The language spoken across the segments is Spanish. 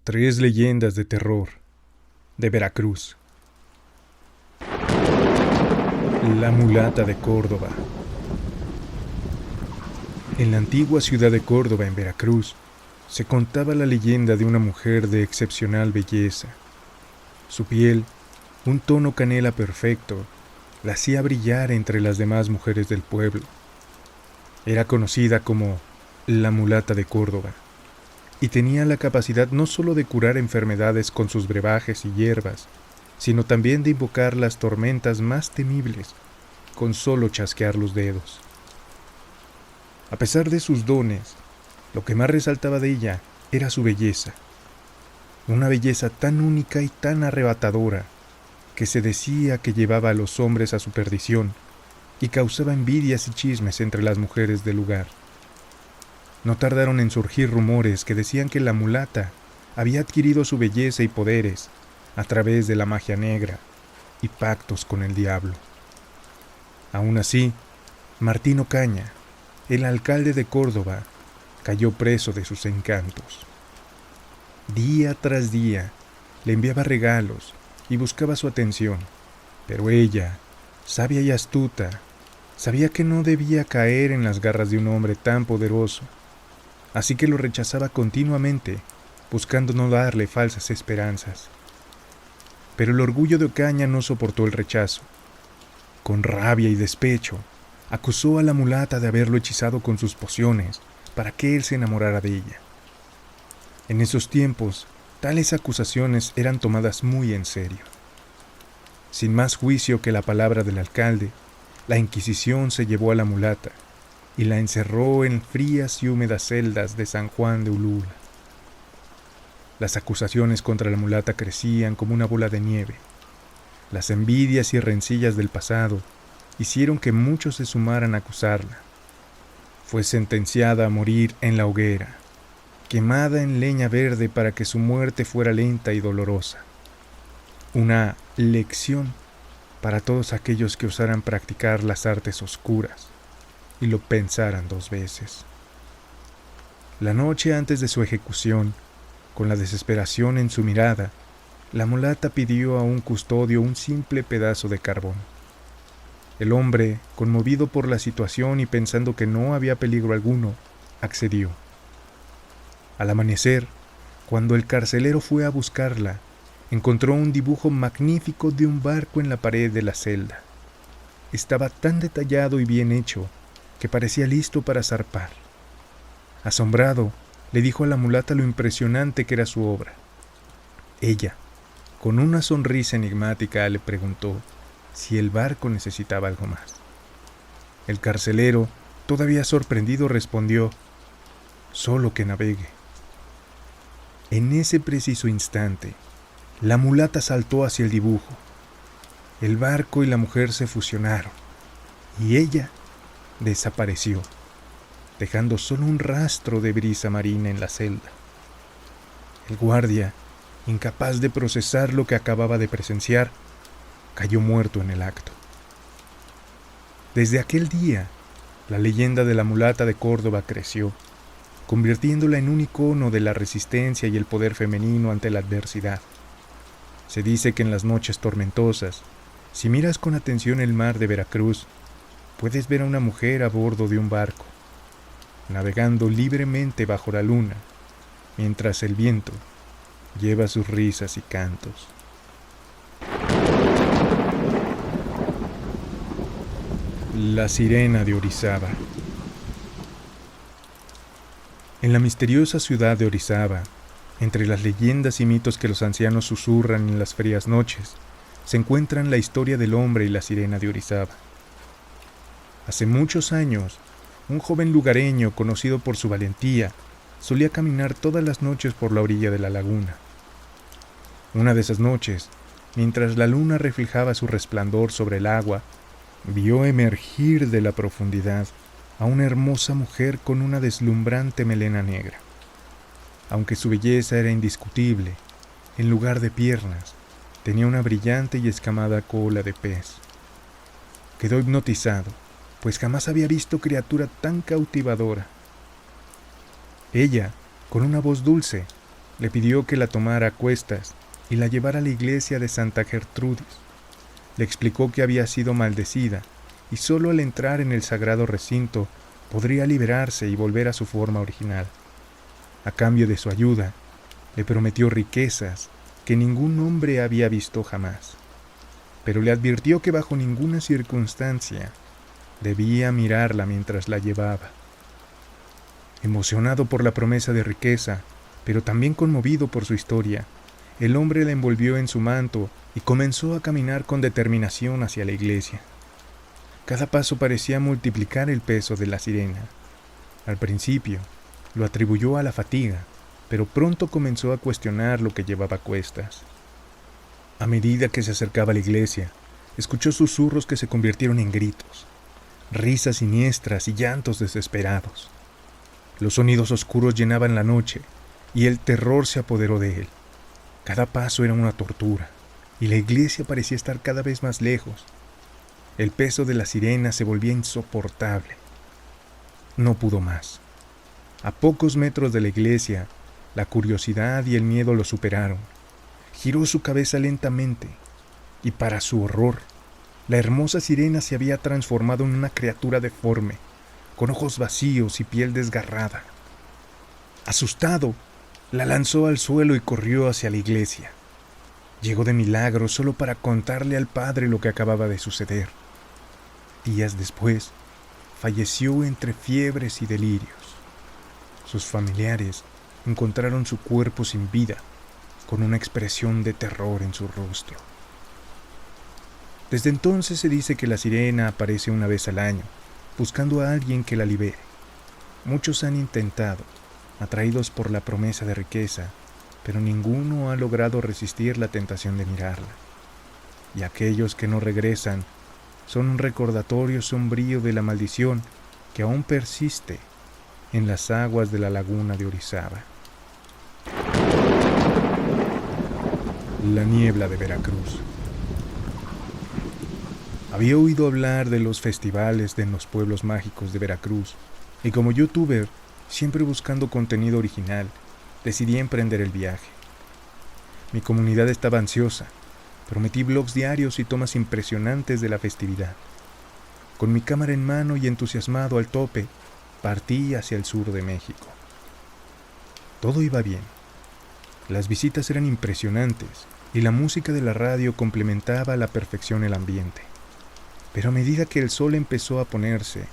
Tres leyendas de terror de Veracruz. La mulata de Córdoba. En la antigua ciudad de Córdoba, en Veracruz, se contaba la leyenda de una mujer de excepcional belleza. Su piel, un tono canela perfecto, la hacía brillar entre las demás mujeres del pueblo. Era conocida como la mulata de Córdoba, y tenía la capacidad no solo de curar enfermedades con sus brebajes y hierbas, sino también de invocar las tormentas más temibles con solo chasquear los dedos. A pesar de sus dones, lo que más resaltaba de ella era su belleza, una belleza tan única y tan arrebatadora que se decía que llevaba a los hombres a su perdición y causaba envidias y chismes entre las mujeres del lugar. No tardaron en surgir rumores que decían que la mulata había adquirido su belleza y poderes a través de la magia negra y pactos con el diablo. Aún así, Martín Ocaña, el alcalde de Córdoba, cayó preso de sus encantos. Día tras día le enviaba regalos y buscaba su atención, pero ella, sabia y astuta, sabía que no debía caer en las garras de un hombre tan poderoso, así que lo rechazaba continuamente, buscando no darle falsas esperanzas. Pero el orgullo de Ocaña no soportó el rechazo. Con rabia y despecho, acusó a la mulata de haberlo hechizado con sus pociones para que él se enamorara de ella. En esos tiempos, tales acusaciones eran tomadas muy en serio. Sin más juicio que la palabra del alcalde, la Inquisición se llevó a la mulata y la encerró en frías y húmedas celdas de San Juan de Ulúa. Las acusaciones contra la mulata crecían como una bola de nieve. Las envidias y rencillas del pasado hicieron que muchos se sumaran a acusarla. Fue sentenciada a morir en la hoguera, quemada en leña verde para que su muerte fuera lenta y dolorosa. Una lección para todos aquellos que osaran practicar las artes oscuras y lo pensaran dos veces. La noche antes de su ejecución, con la desesperación en su mirada, la mulata pidió a un custodio un simple pedazo de carbón. El hombre, conmovido por la situación y pensando que no había peligro alguno, accedió. Al amanecer, cuando el carcelero fue a buscarla, encontró un dibujo magnífico de un barco en la pared de la celda. Estaba tan detallado y bien hecho que parecía listo para zarpar. Asombrado, le dijo a la mulata lo impresionante que era su obra. Ella, con una sonrisa enigmática, le preguntó si el barco necesitaba algo más. El carcelero, todavía sorprendido, respondió: «Solo que navegue». En ese preciso instante, la mulata saltó hacia el dibujo. El barco y la mujer se fusionaron, y ella desapareció, dejando solo un rastro de brisa marina en la celda. El guardia, incapaz de procesar lo que acababa de presenciar, cayó muerto en el acto. Desde aquel día, la leyenda de la mulata de Córdoba creció, convirtiéndola en un icono de la resistencia y el poder femenino ante la adversidad. Se dice que en las noches tormentosas, si miras con atención el mar de Veracruz, puedes ver a una mujer a bordo de un barco, navegando libremente bajo la luna, mientras el viento lleva sus risas y cantos. La sirena de Orizaba. En la misteriosa ciudad de Orizaba, entre las leyendas y mitos que los ancianos susurran en las frías noches, se encuentran la historia del hombre y la sirena de Orizaba. Hace muchos años, un joven lugareño conocido por su valentía solía caminar todas las noches por la orilla de la laguna. Una de esas noches, mientras la luna reflejaba su resplandor sobre el agua, vio emergir de la profundidad a una hermosa mujer con una deslumbrante melena negra. Aunque su belleza era indiscutible, en lugar de piernas, tenía una brillante y escamada cola de pez. Quedó hipnotizado, pues jamás había visto criatura tan cautivadora. Ella, con una voz dulce, Le pidió que la tomara a cuestas y la llevara a la iglesia de Santa Gertrudis. Le explicó que había sido maldecida y solo al entrar en el sagrado recinto podría liberarse y volver a su forma original. A cambio de su ayuda, le prometió riquezas que ningún hombre había visto jamás, pero le advirtió que bajo ninguna circunstancia debía mirarla mientras la llevaba. Emocionado por la promesa de riqueza, pero también conmovido por su historia, el hombre la envolvió en su manto y comenzó a caminar con determinación hacia la iglesia. Cada paso parecía multiplicar el peso de la sirena. Al principio, lo atribuyó a la fatiga, pero pronto comenzó a cuestionar lo que llevaba a cuestas. A medida que se acercaba a la iglesia, escuchó susurros que se convirtieron en gritos, risas siniestras y llantos desesperados. Los sonidos oscuros llenaban la noche y el terror se apoderó de él. Cada paso era una tortura y la iglesia parecía estar cada vez más lejos. El peso de la sirena se volvía insoportable. No pudo más. A pocos metros de la iglesia, la curiosidad y el miedo lo superaron. Giró su cabeza lentamente y, para su horror, la hermosa sirena se había transformado en una criatura deforme, con ojos vacíos y piel desgarrada. Asustado, la lanzó al suelo y corrió hacia la iglesia. Llegó de milagro solo para contarle al padre lo que acababa de suceder. Días después, falleció entre fiebres y delirios. Sus familiares encontraron su cuerpo sin vida, con una expresión de terror en su rostro. Desde entonces se dice que la sirena aparece una vez al año, buscando a alguien que la libere. Muchos han intentado, atraídos por la promesa de riqueza, pero ninguno ha logrado resistir la tentación de mirarla. Y aquellos que no regresan son un recordatorio sombrío de la maldición que aún persiste en las aguas de la laguna de Orizaba. La niebla de Veracruz. Había oído hablar de los festivales en los pueblos mágicos de Veracruz, y como youtuber, siempre buscando contenido original, decidí emprender el viaje. Mi comunidad estaba ansiosa. Prometí blogs diarios y tomas impresionantes de la festividad. Con mi cámara en mano y entusiasmado al tope, partí hacia el sur de México. Todo iba bien. Las visitas eran impresionantes y la música de la radio complementaba a la perfección el ambiente. Pero a medida que el sol empezó a ponerse,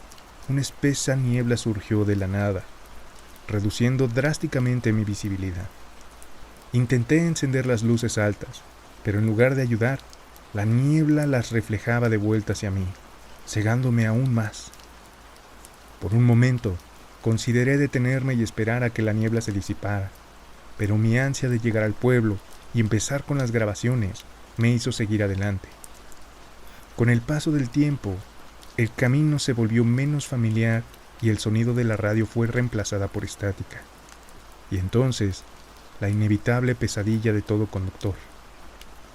una espesa niebla surgió de la nada, reduciendo drásticamente mi visibilidad. Intenté encender las luces altas, pero en lugar de ayudar, la niebla las reflejaba de vuelta hacia mí, cegándome aún más. Por un momento, consideré detenerme y esperar a que la niebla se disipara, pero mi ansia de llegar al pueblo y empezar con las grabaciones me hizo seguir adelante. Con el paso del tiempo, el camino se volvió menos familiar y el sonido de la radio fue reemplazada por estática. Y entonces, la inevitable pesadilla de todo conductor.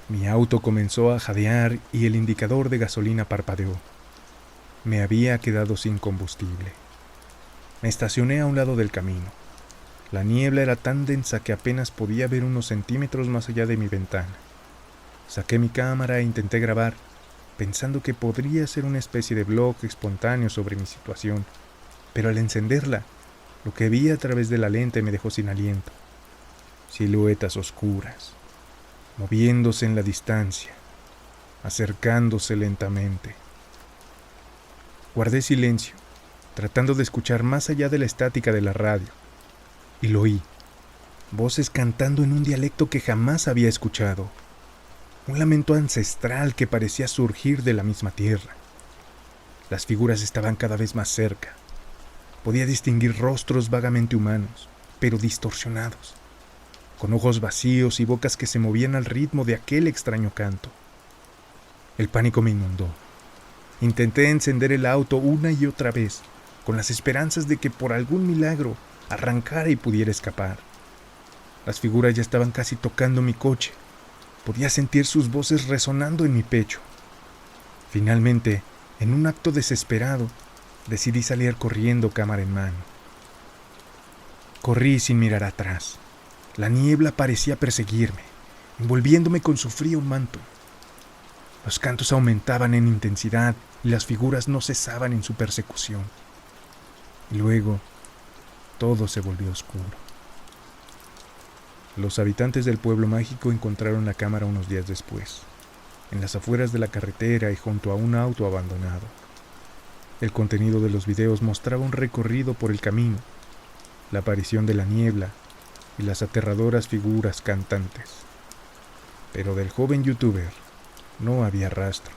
Mi auto comenzó a jadear y el indicador de gasolina parpadeó. Me había quedado sin combustible. Me estacioné a un lado del camino. La niebla era tan densa que apenas podía ver unos centímetros más allá de mi ventana. Saqué mi cámara e intenté grabar, pensando que podría ser una especie de blog espontáneo sobre mi situación, pero al encenderla, lo que vi a través de la lente me dejó sin aliento. Siluetas oscuras, moviéndose en la distancia, acercándose lentamente. Guardé silencio, tratando de escuchar más allá de la estática de la radio, y lo oí. Voces cantando en un dialecto que jamás había escuchado. Un lamento ancestral que parecía surgir de la misma tierra. Las figuras estaban cada vez más cerca. Podía distinguir rostros vagamente humanos, pero distorsionados, con ojos vacíos y bocas que se movían al ritmo de aquel extraño canto. El pánico me inundó. Intenté encender el auto una y otra vez, con las esperanzas de que por algún milagro arrancara y pudiera escapar. Las figuras ya estaban casi tocando mi coche. Podía sentir sus voces resonando en mi pecho. Finalmente, en un acto desesperado, decidí salir corriendo cámara en mano. Corrí sin mirar atrás. La niebla parecía perseguirme, envolviéndome con su frío manto. Los cantos aumentaban en intensidad y las figuras no cesaban en su persecución. Y luego, todo se volvió oscuro. Los habitantes del pueblo mágico encontraron la cámara unos días después, en las afueras de la carretera y junto a un auto abandonado. El contenido de los videos mostraba un recorrido por el camino, la aparición de la niebla y las aterradoras figuras cantantes. Pero del joven youtuber no había rastro.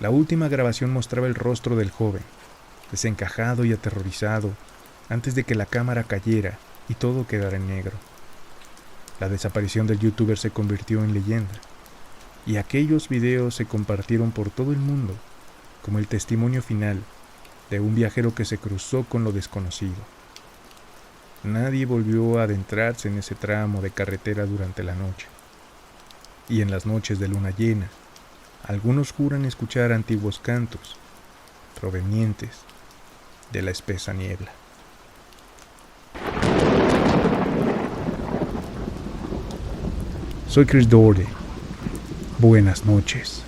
La última grabación mostraba el rostro del joven, desencajado y aterrorizado, antes de que la cámara cayera y todo quedara en negro. La desaparición del youtuber se convirtió en leyenda, y aquellos videos se compartieron por todo el mundo como el testimonio final de un viajero que se cruzó con lo desconocido. Nadie volvió a adentrarse en ese tramo de carretera durante la noche. Y en las noches de luna llena, algunos juran escuchar antiguos cantos provenientes de la espesa niebla. Soy Chris Doherty. Buenas noches.